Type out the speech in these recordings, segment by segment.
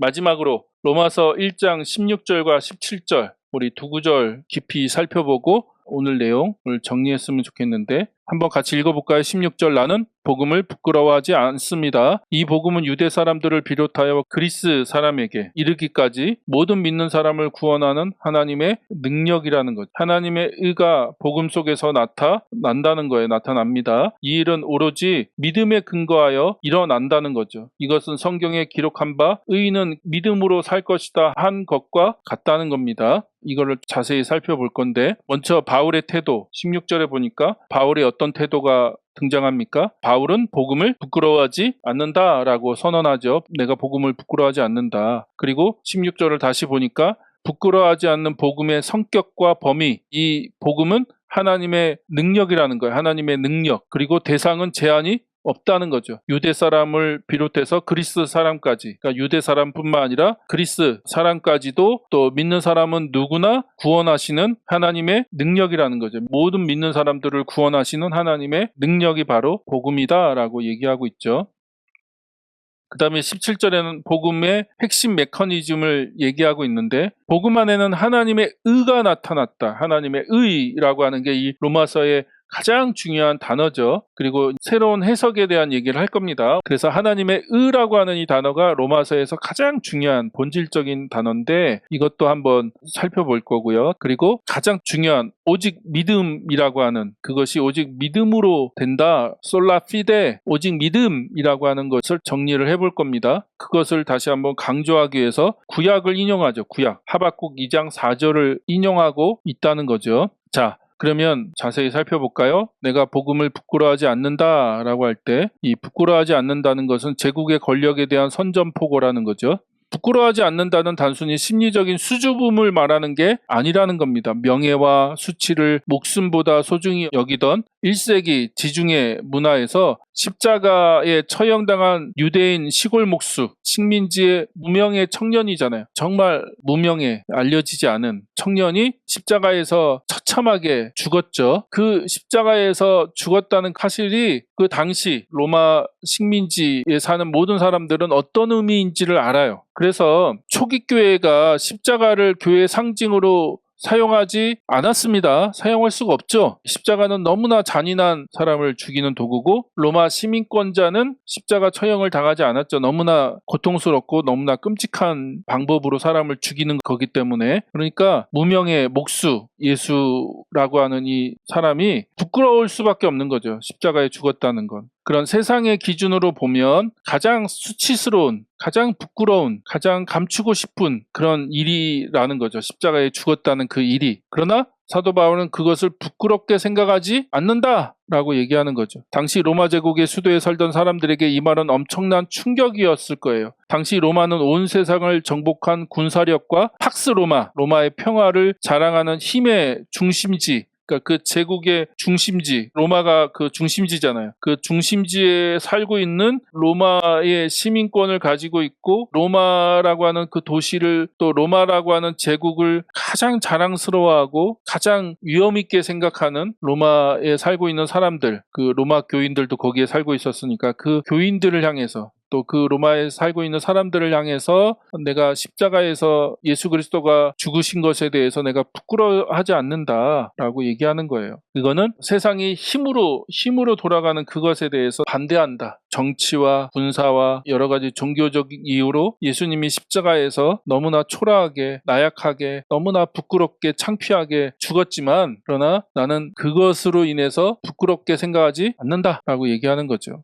마지막으로 로마서 1장 16절과 17절 우리 두 구절 깊이 살펴보고 오늘 내용을 정리했으면 좋겠는데 한번 같이 읽어볼까요? 16절 나는 복음을 부끄러워하지 않습니다. 이 복음은 유대 사람들을 비롯하여 그리스 사람에게 이르기까지 모든 믿는 사람을 구원하는 하나님의 능력이라는 것. 하나님의 의가 복음 속에서 나타난다는 거예요. 나타납니다. 이 일은 오로지 믿음에 근거하여 일어난다는 거죠. 이것은 성경에 기록한 바 의인은 믿음으로 살 것이다 한 것과 같다는 겁니다. 이거를 자세히 살펴볼 건데 먼저 바울의 태도 16절에 보니까 바울의 어떤 태도가 등장합니까? 바울은 복음을 부끄러워하지 않는다라고 선언하죠. 내가 복음을 부끄러워하지 않는다. 그리고 16절을 다시 보니까 부끄러워하지 않는 복음의 성격과 범위, 이 복음은 하나님의 능력이라는 거예요. 하나님의 능력. 그리고 대상은 제한이 없다는 거죠. 유대 사람을 비롯해서 그리스 사람까지, 그러니까 유대 사람뿐만 아니라 그리스 사람까지도 또 믿는 사람은 누구나 구원하시는 하나님의 능력이라는 거죠. 모든 믿는 사람들을 구원하시는 하나님의 능력이 바로 복음이다라고 얘기하고 있죠. 그 다음에 17절에는 복음의 핵심 메커니즘을 얘기하고 있는데 복음 안에는 하나님의 의가 나타났다. 하나님의 의라고 하는 게 이 로마서의 가장 중요한 단어죠. 그리고 새로운 해석에 대한 얘기를 할 겁니다. 그래서 하나님의 의라고 하는 이 단어가 로마서에서 가장 중요한 본질적인 단어인데 이것도 한번 살펴볼 거고요. 그리고 가장 중요한 오직 믿음이라고 하는 그것이 오직 믿음으로 된다. 솔라 피데 오직 믿음이라고 하는 것을 정리를 해볼 겁니다. 그것을 다시 한번 강조하기 위해서 구약을 인용하죠. 구약 하박국 2장 4절을 인용하고 있다는 거죠. 자, 그러면 자세히 살펴볼까요? 내가 복음을 부끄러워하지 않는다라고 할 때 이 부끄러워하지 않는다는 것은 제국의 권력에 대한 선전포고라는 거죠. 부끄러워하지 않는다는 단순히 심리적인 수줍음을 말하는 게 아니라는 겁니다. 명예와 수치를 목숨보다 소중히 여기던 1세기 지중해 문화에서 십자가에 처형당한 유대인 시골 목수, 식민지의 무명의 청년이잖아요. 정말 무명에 알려지지 않은 청년이 십자가에서 처참하게 죽었죠. 그 십자가에서 죽었다는 사실이 그 당시 로마 식민지에 사는 모든 사람들은 어떤 의미인지를 알아요. 그래서 초기 교회가 십자가를 교회 상징으로 사용하지 않았습니다. 사용할 수가 없죠. 십자가는 너무나 잔인한 사람을 죽이는 도구고 로마 시민권자는 십자가 처형을 당하지 않았죠. 너무나 고통스럽고 너무나 끔찍한 방법으로 사람을 죽이는 거기 때문에 그러니까 무명의 목수 예수라고 하는 이 사람이 부끄러울 수밖에 없는 거죠. 십자가에 죽었다는 건. 그런 세상의 기준으로 보면 가장 수치스러운, 가장 부끄러운, 가장 감추고 싶은 그런 일이라는 거죠. 십자가에 죽었다는 그 일이. 그러나 사도 바울은 그것을 부끄럽게 생각하지 않는다라고 얘기하는 거죠. 당시 로마 제국의 수도에 살던 사람들에게 이 말은 엄청난 충격이었을 거예요. 당시 로마는 온 세상을 정복한 군사력과 팍스 로마의 평화를 자랑하는 힘의 중심지, 그러니까 그 제국의 중심지, 로마가 그 중심지잖아요. 그 중심지에 살고 있는 로마의 시민권을 가지고 있고 로마라고 하는 그 도시를 또 로마라고 하는 제국을 가장 자랑스러워하고 가장 위험 있게 생각하는 로마에 살고 있는 사람들, 그 로마 교인들도 거기에 살고 있었으니까 그 교인들을 향해서 또 그 로마에 살고 있는 사람들을 향해서 내가 십자가에서 예수 그리스도가 죽으신 것에 대해서 내가 부끄러워하지 않는다라고 얘기하는 거예요. 이거는 세상이 힘으로 돌아가는 그것에 대해서 반대한다. 정치와 군사와 여러 가지 종교적인 이유로 예수님이 십자가에서 너무나 초라하게 나약하게 너무나 부끄럽게 창피하게 죽었지만 그러나 나는 그것으로 인해서 부끄럽게 생각하지 않는다라고 얘기하는 거죠.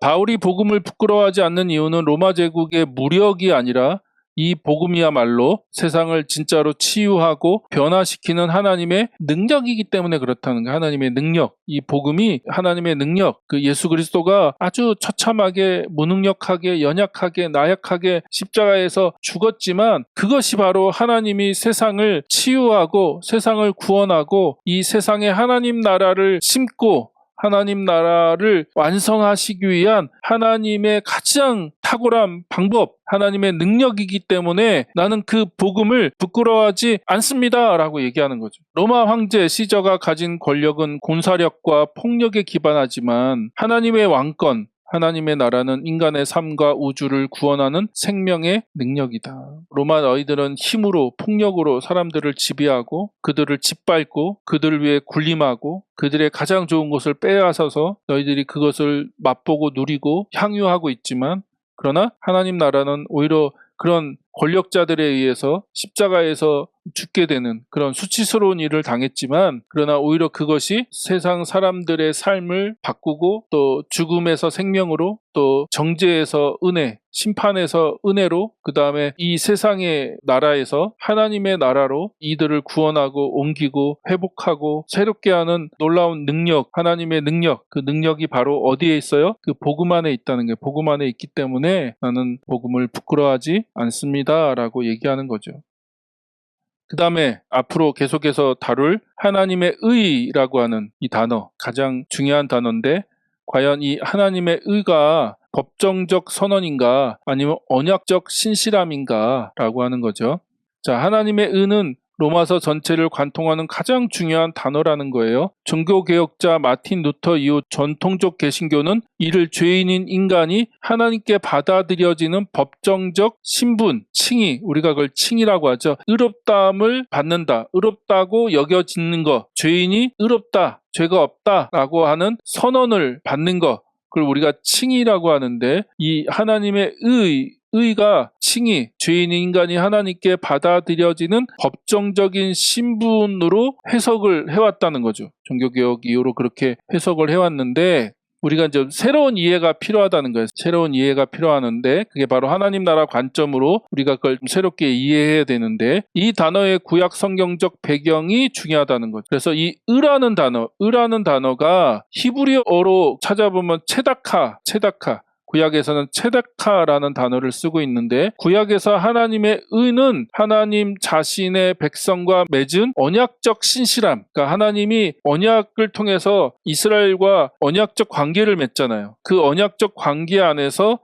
바울이 복음을 부끄러워하지 않는 이유는 로마 제국의 무력이 아니라 이 복음이야말로 세상을 진짜로 치유하고 변화시키는 하나님의 능력이기 때문에 그렇다는 거예요. 하나님의 능력, 이 복음이 하나님의 능력, 그 예수 그리스도가 아주 처참하게 무능력하게 연약하게 나약하게 십자가에서 죽었지만 그것이 바로 하나님이 세상을 치유하고 세상을 구원하고 이 세상에 하나님 나라를 심고 하나님 나라를 완성하시기 위한 하나님의 가장 탁월한 방법, 하나님의 능력이기 때문에 나는 그 복음을 부끄러워하지 않습니다 라고 얘기하는 거죠. 로마 황제 시저가 가진 권력은 군사력과 폭력에 기반하지만 하나님의 왕권, 하나님의 나라는 인간의 삶과 우주를 구원하는 생명의 능력이다. 로마 너희들은 힘으로 폭력으로 사람들을 지배하고 그들을 짓밟고 그들을 위해 군림하고 그들의 가장 좋은 것을 빼앗아서 너희들이 그것을 맛보고 누리고 향유하고 있지만 그러나 하나님 나라는 오히려 그런 권력자들에 의해서 십자가에서 죽게 되는 그런 수치스러운 일을 당했지만 그러나 오히려 그것이 세상 사람들의 삶을 바꾸고 또 죽음에서 생명으로 또 정죄에서 은혜, 심판에서 은혜로 그 다음에 이 세상의 나라에서 하나님의 나라로 이들을 구원하고 옮기고 회복하고 새롭게 하는 놀라운 능력, 하나님의 능력, 그 능력이 바로 어디에 있어요? 그 복음 안에 있다는 거예요. 복음 안에 있기 때문에 나는 복음을 부끄러워하지 않습니다 라고 얘기하는 거죠. 그 다음에 앞으로 계속해서 다룰 하나님의 의라고 하는 이 단어, 가장 중요한 단어인데 과연 이 하나님의 의가 법정적 선언인가 아니면 언약적 신실함인가 라고 하는 거죠. 자, 하나님의 의는 로마서 전체를 관통하는 가장 중요한 단어라는 거예요. 종교개혁자 마틴 루터 이후 전통적 개신교는 이를 죄인인 인간이 하나님께 받아들여지는 법정적 신분, 칭의, 우리가 그걸 칭의라고 하죠. 의롭다함을 받는다, 의롭다고 여겨지는 것, 죄인이 의롭다, 죄가 없다라고 하는 선언을 받는 것, 그걸 우리가 칭의라고 하는데 이 하나님의 의가 칭의, 죄인 인간이 하나님께 받아들여지는 법정적인 신분으로 해석을 해왔다는 거죠. 종교개혁 이후로 그렇게 해석을 해왔는데 우리가 이제 새로운 이해가 필요하다는 거예요. 새로운 이해가 필요하는데 그게 바로 하나님 나라 관점으로 우리가 그걸 좀 새롭게 이해해야 되는데 이 단어의 구약 성경적 배경이 중요하다는 거죠. 그래서 이 의라는 단어가 히브리어로 찾아보면 체다카 구약에서는 체다카라는 단어를 쓰고 있는데 구약에서 하나님의 의는 하나님 자신의 백성과 맺은 언약적 신실함, 그러니까 하나님이 언약을 통해서 이스라엘과 언약적 관계를 맺잖아요. 그 언약적 관계 안에서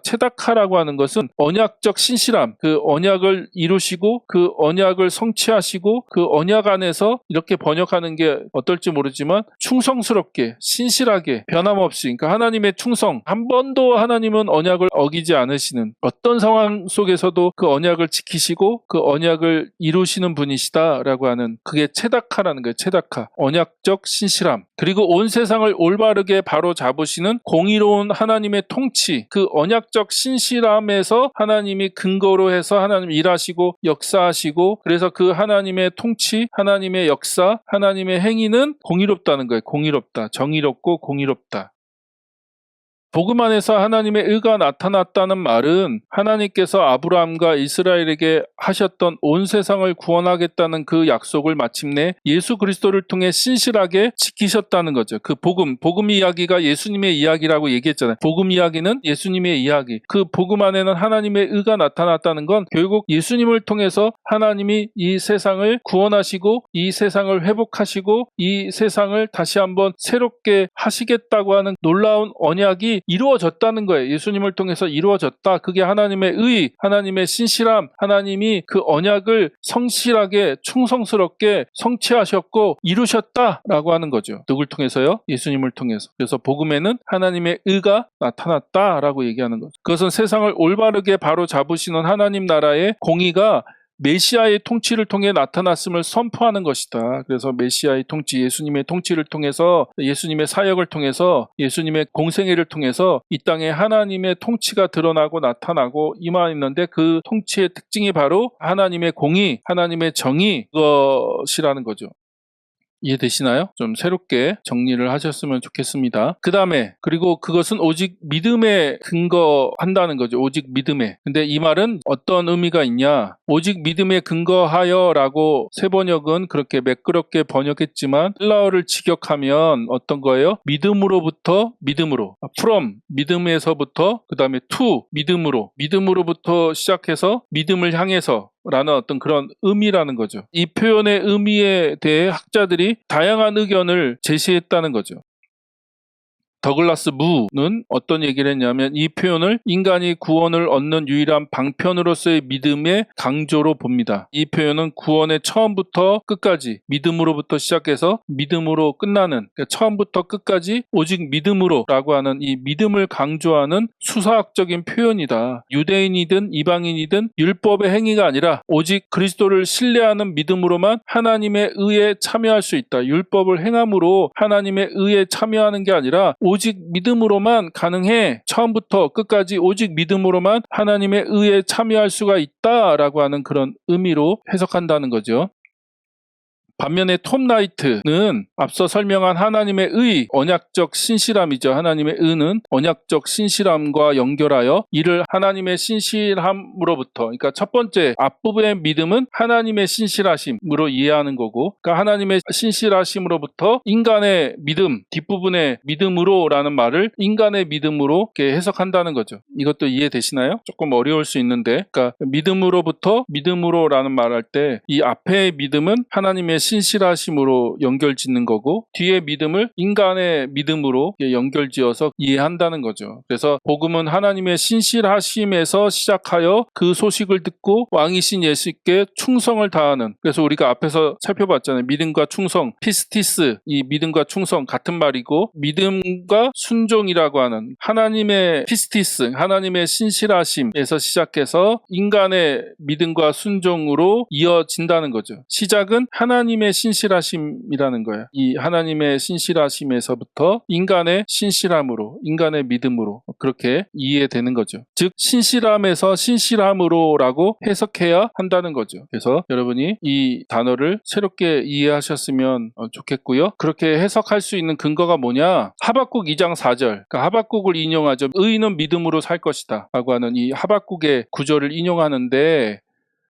체다카라고 하는 것은 언약적 신실함, 그 언약을 이루시고 그 언약을 성취하시고 그 언약 안에서 이렇게 번역하는 게 어떨지 모르지만 충성스럽게 신실하게 변함없이, 그러니까 하나님의 충성, 한 번도 하나님은 언약을 어기지 않으시는, 어떤 상황 속에서도 그 언약을 지키시고 그 언약을 이루시는 분이시다라고 하는, 그게 체다카라는 거예요. 체다카, 언약적 신실함. 그리고 온 세상을 올바르게 바로 잡으시는 공의로운 하나님의 통치, 그 언약적 신실함에서 하나님이 근거로 해서 하나님 일하시고 역사하시고, 그래서 그 하나님의 통치, 하나님의 역사, 하나님의 행위는 공의롭다는 거예요. 공의롭다, 정의롭고 공의롭다. 복음 안에서 하나님의 의가 나타났다는 말은 하나님께서 아브라함과 이스라엘에게 하셨던 온 세상을 구원하겠다는 그 약속을 마침내 예수 그리스도를 통해 신실하게 지키셨다는 거죠. 그 복음 이야기가 예수님의 이야기라고 얘기했잖아요. 복음 이야기는 예수님의 이야기. 그 복음 안에는 하나님의 의가 나타났다는 건 결국 예수님을 통해서 하나님이 이 세상을 구원하시고 이 세상을 회복하시고 이 세상을 다시 한번 새롭게 하시겠다고 하는 놀라운 언약이 이루어졌다는 거예요. 예수님을 통해서 이루어졌다. 그게 하나님의 의, 하나님의 신실함, 하나님이 그 언약을 성실하게 충성스럽게 성취하셨고 이루셨다라고 하는 거죠. 누굴 통해서요? 예수님을 통해서. 그래서 복음에는 하나님의 의가 나타났다라고 얘기하는 거죠. 그것은 세상을 올바르게 바로 잡으시는 하나님 나라의 공의가 메시아의 통치를 통해 나타났음을 선포하는 것이다. 그래서 메시아의 통치, 예수님의 통치를 통해서, 예수님의 사역을 통해서, 예수님의 공생애를 통해서 이 땅에 하나님의 통치가 드러나고 나타나고 임하였는데 그 통치의 특징이 바로 하나님의 공의, 하나님의 정의, 그것이라는 거죠. 이해되시나요? 좀 새롭게 정리를 하셨으면 좋겠습니다. 그 다음에, 그리고 그것은 오직 믿음에 근거한다는 거죠. 오직 믿음에. 근데 이 말은 어떤 의미가 있냐? 오직 믿음에 근거하여 라고 세번역은 그렇게 매끄럽게 번역했지만 헬라어를 직역하면 어떤 거예요? 믿음으로부터 믿음으로. from, 믿음에서부터, 그 다음에 to, 믿음으로부터 시작해서 믿음을 향해서 라는 어떤 그런 의미라는 거죠. 이 표현의 의미에 대해 학자들이 다양한 의견을 제시했다는 거죠. 더글라스 무는 어떤 얘기를 했냐면 이 표현을 인간이 구원을 얻는 유일한 방편으로서의 믿음의 강조로 봅니다. 이 표현은 구원의 처음부터 끝까지 믿음으로부터 시작해서 믿음으로 끝나는, 그러니까 처음부터 끝까지 오직 믿음으로라고 하는 이 믿음을 강조하는 수사학적인 표현이다. 유대인이든 이방인이든 율법의 행위가 아니라 오직 그리스도를 신뢰하는 믿음으로만 하나님의 의에 참여할 수 있다. 율법을 행함으로 하나님의 의에 참여하는 게 아니라 오직 믿음으로만 가능해. 처음부터 끝까지 오직 믿음으로만 하나님의 의에 참여할 수가 있다라고 하는 그런 의미로 해석한다는 거죠. 반면에 톰 라이트는 앞서 설명한 하나님의 의, 언약적 신실함이죠. 하나님의 의는 언약적 신실함과 연결하여 이를 하나님의 신실함으로부터, 그러니까 첫 번째 앞부분의 믿음은 하나님의 신실하심으로 이해하는 거고, 그러니까 하나님의 신실하심으로부터 인간의 믿음, 뒷부분의 믿음으로라는 말을 인간의 믿음으로 이렇게 해석한다는 거죠. 이것도 이해되시나요? 조금 어려울 수 있는데, 그러니까 믿음으로부터 믿음으로라는 말할 때 이 앞의 믿음은 하나님의 신실하심으로 연결짓는 거고 뒤에 믿음을 인간의 믿음으로 연결지어서 이해한다는 거죠. 그래서 복음은 하나님의 신실하심에서 시작하여 그 소식을 듣고 왕이신 예수께 충성을 다하는, 그래서 우리가 앞에서 살펴봤잖아요. 믿음과 충성, 피스티스, 이 믿음과 충성 같은 말이고 믿음과 순종이라고 하는 하나님의 피스티스, 하나님의 신실하심에서 시작해서 인간의 믿음과 순종으로 이어진다는 거죠. 시작은 하나님의 신실하심이라는 거예요. 이 하나님의 신실하심에서부터 인간의 신실함으로, 인간의 믿음으로 그렇게 이해되는 거죠. 즉 신실함에서 신실함으로라고 해석해야 한다는 거죠. 그래서 여러분이 이 단어를 새롭게 이해하셨으면 좋겠고요. 그렇게 해석할 수 있는 근거가 뭐냐? 하박국 2장 4절, 그러니까 하박국을 인용하죠. 의인은 믿음으로 살 것이다 라고 하는 이 하박국의 구절을 인용하는데,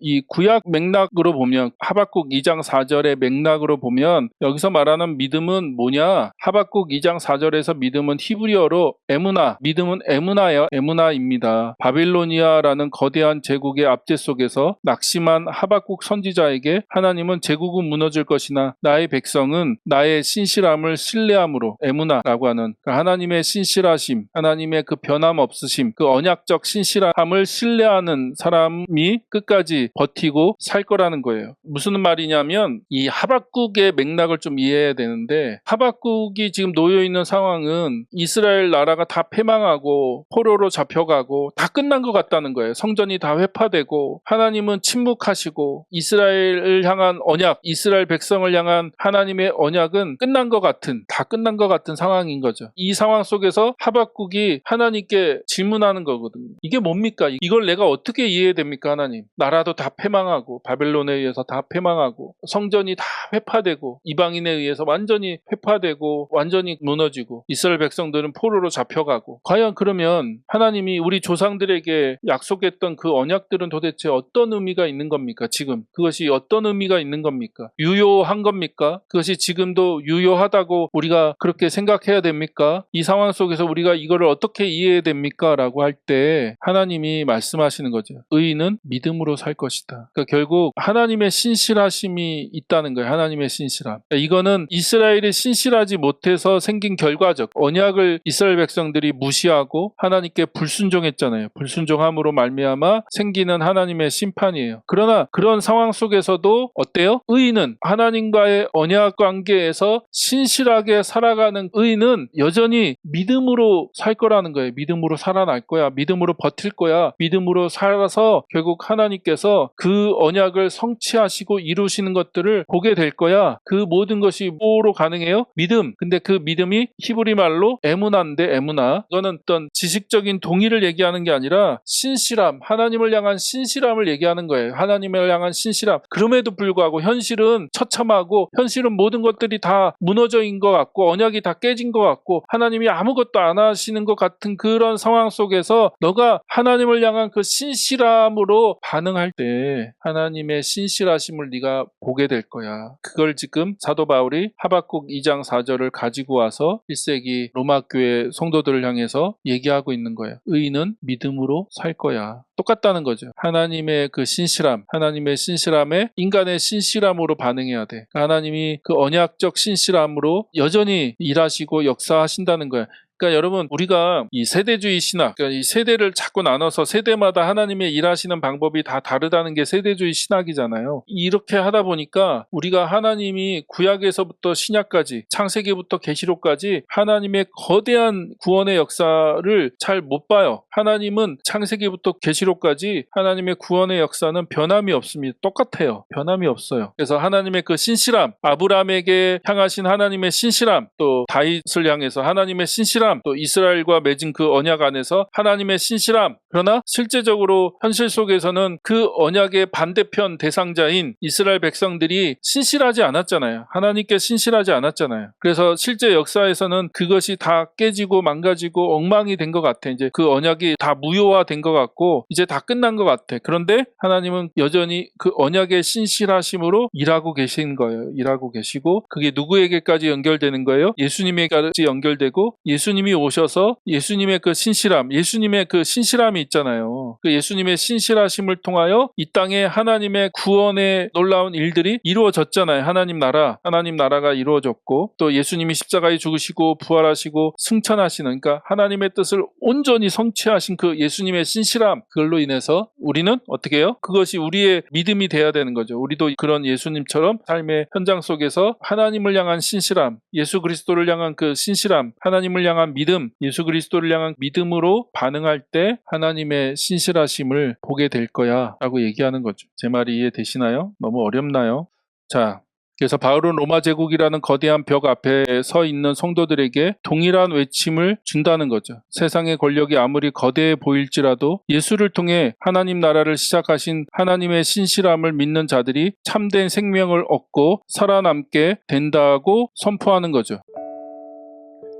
이 구약 맥락으로 보면 하박국 2장 4절의 맥락으로 보면 여기서 말하는 믿음은 뭐냐? 하박국 2장 4절에서 믿음은 히브리어로 에무나, 믿음은 에무나예요. 에무나입니다. 바빌로니아라는 거대한 제국의 압제 속에서 낙심한 하박국 선지자에게 하나님은 제국은 무너질 것이나 나의 백성은 나의 신실함을 신뢰함으로, 에무나라고 하는 하나님의 신실하심, 하나님의 그 변함없으심, 그 언약적 신실함을 신뢰하는 사람이 끝까지 버티고 살 거라는 거예요. 무슨 말이냐면 이 하박국의 맥락을 좀 이해해야 되는데, 하박국이 지금 놓여있는 상황은 이스라엘 나라가 다 패망하고 포로로 잡혀가고 다 끝난 것 같다는 거예요. 성전이 다 회파되고 하나님은 침묵하시고 이스라엘을 향한 언약, 이스라엘 백성을 향한 하나님의 언약은 끝난 것 같은, 다 끝난 것 같은 상황인 거죠. 이 상황 속에서 하박국이 하나님께 질문하는 거거든요. 이게 뭡니까? 이걸 내가 어떻게 이해해야 됩니까? 하나님, 나라도 다 패망하고 바벨론에 의해서 다 패망하고 성전이 다 회파되고 이방인에 의해서 완전히 회파되고 완전히 무너지고 이스라엘 백성들은 포로로 잡혀가고, 과연 그러면 하나님이 우리 조상들에게 약속했던 그 언약들은 도대체 어떤 의미가 있는 겁니까? 지금 그것이 어떤 의미가 있는 겁니까? 유효한 겁니까? 그것이 지금도 유효하다고 우리가 그렇게 생각해야 됩니까? 이 상황 속에서 우리가 이거를 어떻게 이해해야 됩니까? 라고 할 때 하나님이 말씀하시는 거죠. 의인은 믿음으로 살 것이다. 그러니까 결국 하나님의 신실하심이 있다는 거예요. 하나님의 신실함. 그러니까 이거는 이스라엘이 신실하지 못해서 생긴 결과적, 언약을 이스라엘 백성들이 무시하고 하나님께 불순종했잖아요. 불순종함으로 말미암아 생기는 하나님의 심판이에요. 그러나 그런 상황 속에서도 어때요? 의인은 하나님과의 언약 관계에서 신실하게 살아가는 의인은 여전히 믿음으로 살 거라는 거예요. 믿음으로 살아날 거야. 믿음으로 버틸 거야. 믿음으로 살아서 결국 하나님께서 그 언약을 성취하시고 이루시는 것들을 보게 될 거야. 그 모든 것이 뭐로 가능해요? 믿음. 근데 그 믿음이 히브리 말로 에무나인데, 에무나, 이거는 어떤 지식적인 동의를 얘기하는 게 아니라 신실함, 하나님을 향한 신실함을 얘기하는 거예요. 하나님을 향한 신실함. 그럼에도 불구하고 현실은 처참하고 현실은 모든 것들이 다 무너져인 것 같고 언약이 다 깨진 것 같고 하나님이 아무것도 안 하시는 것 같은 그런 상황 속에서 너가 하나님을 향한 그 신실함으로 반응할 때 하나님의 신실하심을 네가 보게 될 거야. 그걸 지금 사도 바울이 하박국 2장 4절을 가지고 와서 1세기 로마 교회 성도들을 향해서 얘기하고 있는 거예요. 의인은 믿음으로 살 거야. 똑같다는 거죠. 하나님의 그 신실함, 하나님의 신실함에 인간의 신실함으로 반응해야 돼. 하나님이 그 언약적 신실함으로 여전히 일하시고 역사하신다는 거예요. 그러니까 여러분, 우리가 이 세대주의 신학, 그러니까 이 세대를 자꾸 나눠서 세대마다 하나님의 일하시는 방법이 다 다르다는 게 세대주의 신학이잖아요. 이렇게 하다 보니까 우리가 하나님이 구약에서부터 신약까지, 창세기부터 계시록까지 하나님의 거대한 구원의 역사를 잘 못 봐요. 하나님은 창세기부터 계시록까지 하나님의 구원의 역사는 변함이 없습니다. 똑같아요. 변함이 없어요. 그래서 하나님의 그 신실함, 아브라함에게 향하신 하나님의 신실함, 또 다윗을 향해서 하나님의 신실함, 또 이스라엘과 맺은 그 언약 안에서 하나님의 신실함. 그러나 실제적으로 현실 속에서는 그 언약의 반대편 대상자인 이스라엘 백성들이 신실하지 않았잖아요. 하나님께 신실하지 않았잖아요. 그래서 실제 역사에서는 그것이 다 깨지고 망가지고 엉망이 된 것 같아. 이제 그 언약이 다 무효화된 것 같고 이제 다 끝난 것 같아. 그런데 하나님은 여전히 그 언약의 신실하심으로 일하고 계신 거예요. 일하고 계시고 그게 누구에게까지 연결되는 거예요? 예수님에게까지 연결되고 예수님이 오셔서 예수님의 그 신실함, 예수님의 그 신실함이 있잖아요. 그 예수님의 신실하심을 통하여 이 땅에 하나님의 구원의 놀라운 일들이 이루어졌잖아요. 하나님 나라가 이루어졌고 또 예수님이 십자가에 죽으시고 부활하시고 승천하시는, 그러니까 하나님의 뜻을 온전히 성취하신 그 예수님의 신실함, 그걸로 인해서 우리는 어떻게 해요? 그것이 우리의 믿음이 돼야 되는 거죠. 우리도 그런 예수님처럼 삶의 현장 속에서 하나님을 향한 신실함, 예수 그리스도를 향한 그 신실함, 하나님을 향한 믿음, 예수 그리스도를 향한 믿음으로 반응할 때 하나님의 신실하심을 보게 될 거야 라고 얘기하는 거죠. 제 말이 이해되시나요? 너무 어렵나요? 자, 그래서 바울은 로마 제국이라는 거대한 벽 앞에 서 있는 성도들에게 동일한 외침을 준다는 거죠. 세상의 권력이 아무리 거대해 보일지라도 예수를 통해 하나님 나라를 시작하신 하나님의 신실함을 믿는 자들이 참된 생명을 얻고 살아남게 된다고 선포하는 거죠.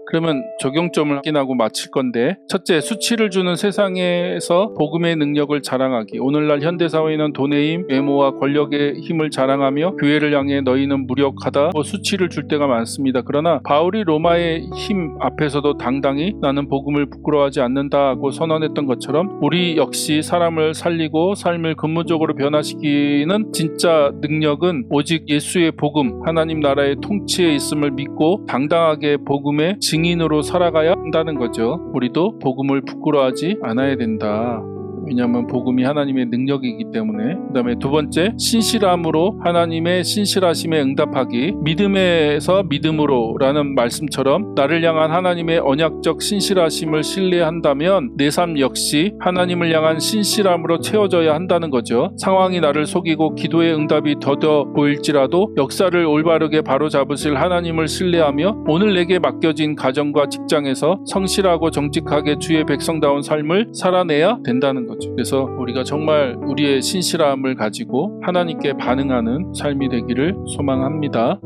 그러면 적용점을 확인하고 마칠 건데, 첫째, 수치를 주는 세상에서 복음의 능력을 자랑하기. 오늘날 현대사회는 돈의 힘, 외모와 권력의 힘을 자랑하며 교회를 향해 너희는 무력하다, 수치를 줄 때가 많습니다. 그러나 바울이 로마의 힘 앞에서도 당당히 나는 복음을 부끄러워하지 않는다고 선언했던 것처럼 우리 역시 사람을 살리고 삶을 근본적으로 변화시키는 진짜 능력은 오직 예수의 복음, 하나님 나라의 통치에 있음을 믿고 당당하게 복음의 증인으로 살아가야 한다는 거죠. 우리도 복음을 부끄러워하지 않아야 된다. 왜냐하면 복음이 하나님의 능력이기 때문에. 그 다음에 두 번째, 신실함으로 하나님의 신실하심에 응답하기. 믿음에서 믿음으로 라는 말씀처럼 나를 향한 하나님의 언약적 신실하심을 신뢰한다면 내 삶 역시 하나님을 향한 신실함으로 채워져야 한다는 거죠. 상황이 나를 속이고 기도의 응답이 더뎌 보일지라도 역사를 올바르게 바로잡으실 하나님을 신뢰하며 오늘 내게 맡겨진 가정과 직장에서 성실하고 정직하게 주의 백성다운 삶을 살아내야 된다는 거죠. 그래서 우리가 정말 우리의 신실함을 가지고 하나님께 반응하는 삶이 되기를 소망합니다.